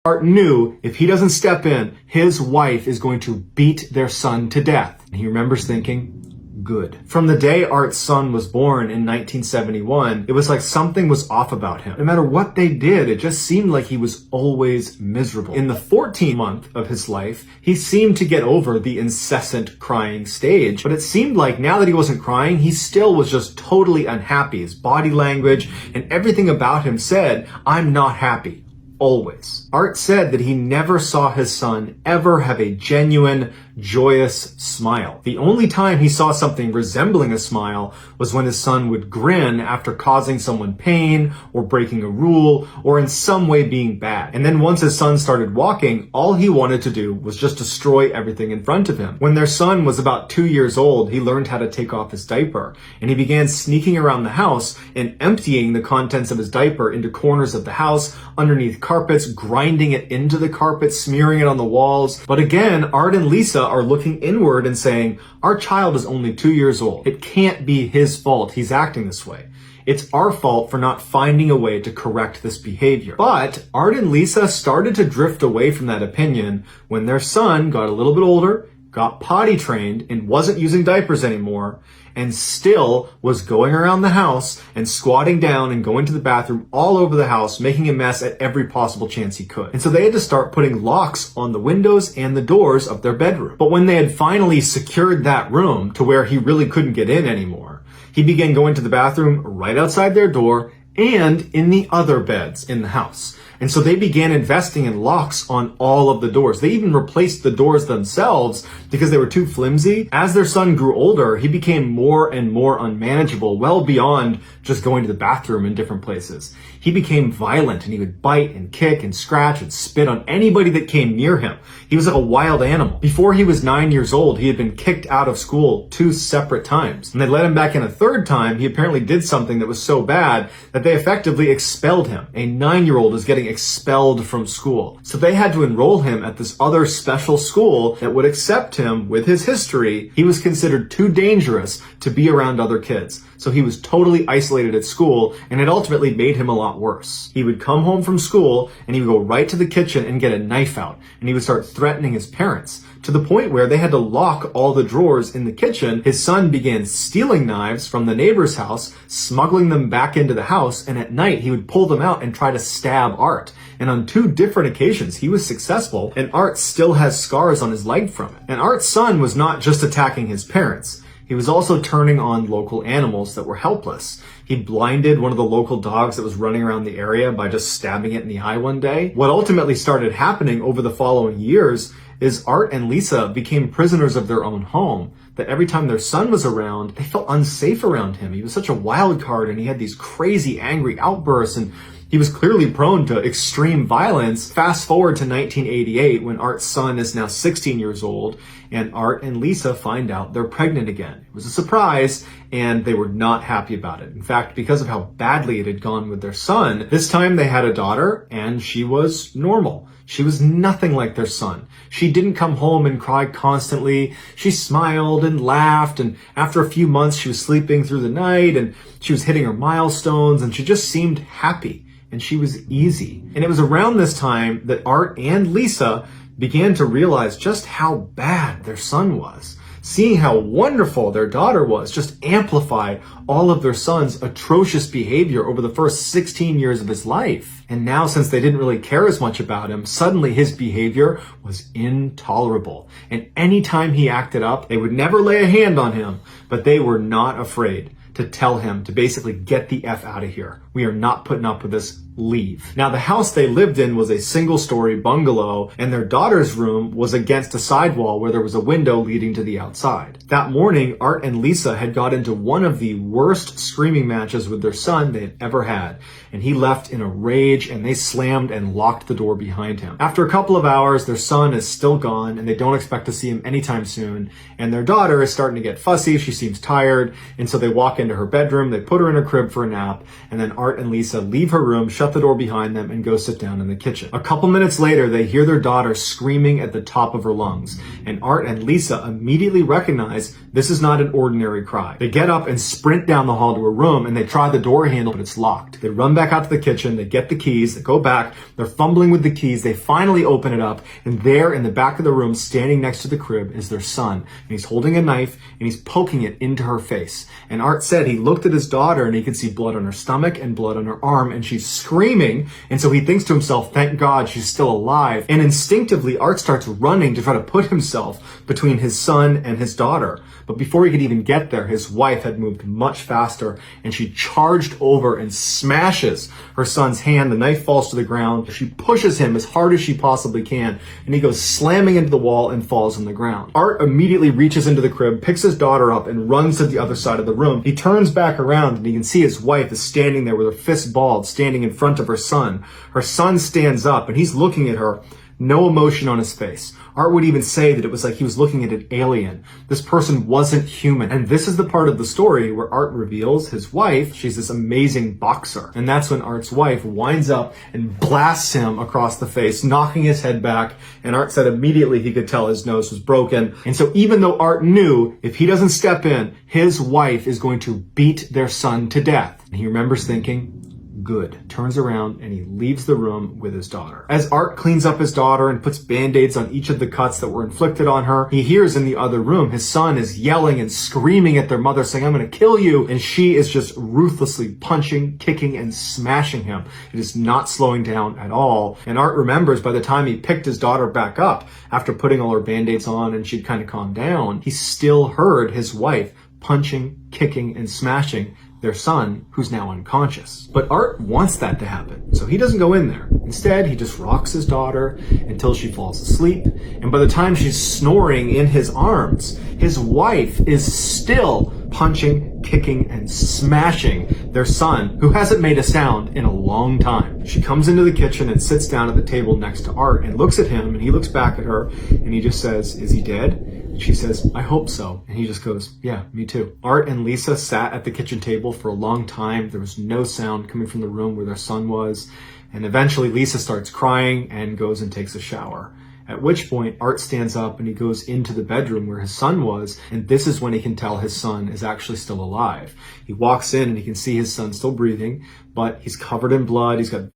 Art knew if he doesn't step in, his wife is going to beat their son to death. And he remembers thinking, good. From the day Art's son was born in 1971, it was like something was off about him. No matter what they did, it just seemed like he was always miserable. In the 14th month of his life, he seemed to get over the incessant crying stage, but it seemed like now that he wasn't crying, he still was just totally unhappy. His body language and everything about him said, I'm not happy. Always. Art said that he never saw his son ever have a genuine, joyous smile. The only time he saw something resembling a smile was when his son would grin after causing someone pain or breaking a rule or in some way being bad. And then once his son started walking, all he wanted to do was just destroy everything in front of him. When their son was about 2 years old, he learned how to take off his diaper, and he began sneaking around the house and emptying the contents of his diaper into corners of the house, underneath carpets, grinding it into the carpet, smearing it on the walls. But again, Art and Lisa are looking inward and saying, our child is only 2 years old. It can't be his fault he's acting this way. It's our fault for not finding a way to correct this behavior. But Art and Lisa started to drift away from that opinion when their son got a little bit older, got potty trained, and wasn't using diapers anymore, and still was going around the house and squatting down and going to the bathroom all over the house, making a mess at every possible chance he could. And so they had to start putting locks on the windows and the doors of their bedroom. But when they had finally secured that room to where he really couldn't get in anymore, he began going to the bathroom right outside their door and in the other beds in the house. And so they began investing in locks on all of the doors. They even replaced the doors themselves because they were too flimsy. As their son grew older, he became more and more unmanageable, well beyond just going to the bathroom in different places. He became violent, and he would bite and kick and scratch and spit on anybody that came near him. He was like a wild animal. Before he was 9 years old, he had been kicked out of school 2 separate times. And they let him back in a third time. He apparently did something that was so bad that they effectively expelled him. A 9-year-old is getting expelled from school. So they had to enroll him at this other special school that would accept him with his history. He was considered too dangerous to be around other kids. So he was totally isolated at school, and it ultimately made him a lot worse. He would come home from school and he would go right to the kitchen and get a knife out, and he would start threatening his parents to the point where they had to lock all the drawers in the kitchen. His son began stealing knives from the neighbor's house, smuggling them back into the house, and at night he would pull them out and try to stab Art. And on 2 different occasions, he was successful, and Art still has scars on his leg from it. And Art's son was not just attacking his parents. He was also turning on local animals that were helpless. He blinded one of the local dogs that was running around the area by just stabbing it in the eye one day. What ultimately started happening over the following years is Art and Lisa became prisoners of their own home, that every time their son was around, they felt unsafe around him. He was such a wild card, and he had these crazy, angry outbursts, and he was clearly prone to extreme violence. Fast forward to 1988, when Art's son is now 16 years old, and Art and Lisa find out they're pregnant again. It was a surprise, and they were not happy about it. In fact, because of how badly it had gone with their son, this time they had a daughter, and she was normal. She was nothing like their son. She didn't come home and cry constantly. She smiled and laughed, and after a few months, she was sleeping through the night, and she was hitting her milestones, and she just seemed happy. And she was easy. And it was around this time that Art and Lisa began to realize just how bad their son was. Seeing how wonderful their daughter was just amplified all of their son's atrocious behavior over the first 16 years of his life. And now, since they didn't really care as much about him, suddenly his behavior was intolerable. And anytime he acted up, they would never lay a hand on him, but they were not afraid to tell him to basically get the F out of here. We are not putting up with this. Leave. Now, the house they lived in was a single-story bungalow, and their daughter's room was against a sidewall where there was a window leading to the outside. That morning, Art and Lisa had got into one of the worst screaming matches with their son they had ever had, and he left in a rage, and they slammed and locked the door behind him. After a couple of hours, their son is still gone, and they don't expect to see him anytime soon, and their daughter is starting to get fussy. She seems tired, and so they walk into her bedroom, they put her in her crib for a nap, and then Art and Lisa leave her room, shut shut the door behind them and go sit down in the kitchen. A couple minutes later, they hear their daughter screaming at the top of her lungs, and Art and Lisa immediately recognize this is not an ordinary cry. They get up and sprint down the hall to her room, and they try the door handle, but it's locked. They run back out to the kitchen, they get the keys, they go back, they're fumbling with the keys, they finally open it up, and there in the back of the room, standing next to the crib, is their son, and he's holding a knife, and he's poking it into her face. And Art said he looked at his daughter, and he could see blood on her stomach and blood on her arm, and she's screaming, and so he thinks to himself, thank God she's still alive. And instinctively, Art starts running to try to put himself between his son and his daughter. But before he could even get there, his wife had moved much faster, and she charged over and smashes her son's hand. The knife falls to the ground. She pushes him as hard as she possibly can, and he goes slamming into the wall and falls on the ground. Art immediately reaches into the crib, picks his daughter up, and runs to the other side of the room. He turns back around, and he can see his wife is standing there with her fists balled, standing in front of her son. Her son stands up, and he's looking at her, no emotion on his face. Art would even say that it was like he was looking at an alien. This person wasn't human. And this is the part of the story where Art reveals his wife, she's this amazing boxer. And that's when Art's wife winds up and blasts him across the face, knocking his head back. And Art said immediately he could tell his nose was broken. And so even though Art knew if he doesn't step in, his wife is going to beat their son to death. And he remembers thinking, good. Turns around and he leaves the room with his daughter. As Art cleans up his daughter and puts band-aids on each of the cuts that were inflicted on her, he hears in the other room his son is yelling and screaming at their mother saying, I'm going to kill you. And she is just ruthlessly punching, kicking, and smashing him. It is not slowing down at all. And Art remembers by the time he picked his daughter back up after putting all her band-aids on and she'd kind of calmed down, he still heard his wife punching, kicking, and smashing their son, who's now unconscious. But Art wants that to happen, so he doesn't go in there. Instead, he just rocks his daughter until she falls asleep, and by the time she's snoring in his arms, his wife is still punching, kicking, and smashing their son, who hasn't made a sound in a long time. She comes into the kitchen and sits down at the table next to Art and looks at him, and he looks back at her, and he just says, is he dead? She says, I hope so. And he just goes, yeah, me too. Art and Lisa sat at the kitchen table for a long time. There was no sound coming from the room where their son was. And eventually Lisa starts crying and goes and takes a shower. At which point Art stands up and he goes into the bedroom where his son was. And this is when he can tell his son is actually still alive. He walks in and he can see his son still breathing, but he's covered in blood. He's got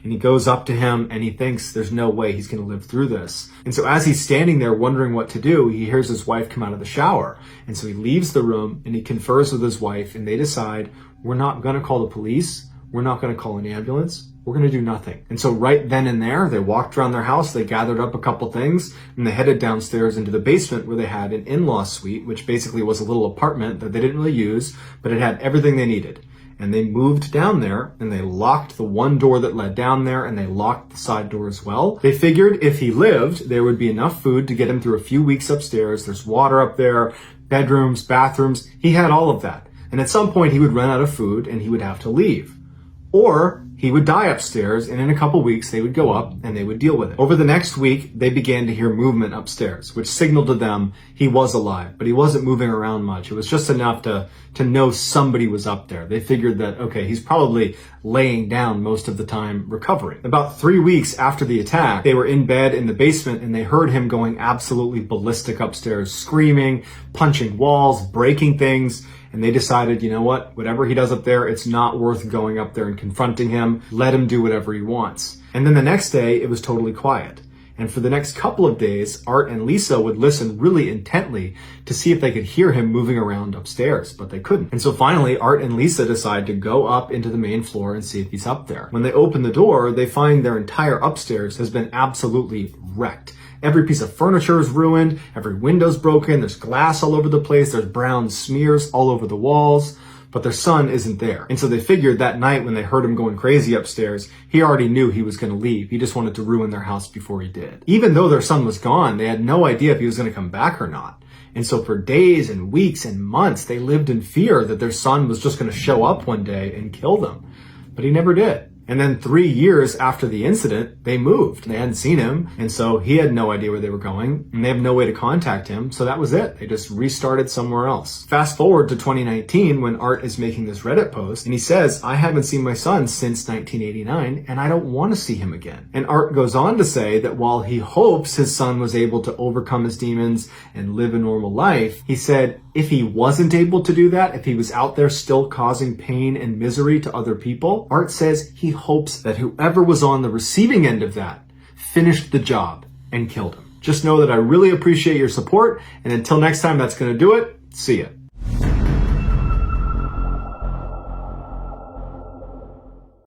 And he goes up to him and he thinks there's no way he's going to live through this. And so as he's standing there wondering what to do, he hears his wife come out of the shower. And so he leaves the room and he confers with his wife and they decide, we're not going to call the police. We're not going to call an ambulance. We're going to do nothing. And so right then and there, they walked around their house, they gathered up a couple things, and they headed downstairs into the basement where they had an in-law suite, which basically was a little apartment that they didn't really use, but it had everything they needed. And they moved down there and they locked the one door that led down there and they locked the side door as well. They figured if he lived, there would be enough food to get him through a few weeks upstairs. There's water up there, bedrooms, bathrooms. He had all of that. And at some point he would run out of food and he would have to leave. Or he would die upstairs, and in a couple weeks they would go up and they would deal with it. Over the next week, they began to hear movement upstairs, which signaled to them he was alive, but he wasn't moving around much. It was just enough to know somebody was up there. They figured that, okay, he's probably laying down most of the time recovering. About 3 weeks after the attack, they were in bed in the basement and they heard him going absolutely ballistic upstairs, screaming, punching walls, breaking things. And they decided, you know what, whatever he does up there, it's not worth going up there and confronting him. Let him do whatever he wants. And then the next day, it was totally quiet. And for the next couple of days, Art and Lisa would listen really intently to see if they could hear him moving around upstairs, but they couldn't. And so finally, Art and Lisa decide to go up into the main floor and see if he's up there. When they open the door, they find their entire upstairs has been absolutely wrecked. Every piece of furniture is ruined, every window's broken, there's glass all over the place, there's brown smears all over the walls, but their son isn't there. And so they figured that night when they heard him going crazy upstairs, he already knew he was going to leave. He just wanted to ruin their house before he did. Even though their son was gone, they had no idea if he was going to come back or not. And so for days and weeks and months, they lived in fear that their son was just going to show up one day and kill them. But he never did. And then 3 years after the incident, they moved. They hadn't seen him, and so he had no idea where they were going, and they have no way to contact him, so that was it. They just restarted somewhere else. Fast forward to 2019 when Art is making this Reddit post, and he says, I haven't seen my son since 1989, and I don't want to see him again. And Art goes on to say that while he hopes his son was able to overcome his demons and live a normal life, he said if he wasn't able to do that, if he was out there still causing pain and misery to other people, Art says he hopes that whoever was on the receiving end of that finished the job and killed him. Just know that I really appreciate your support, and until next time, that's going to do it. See ya.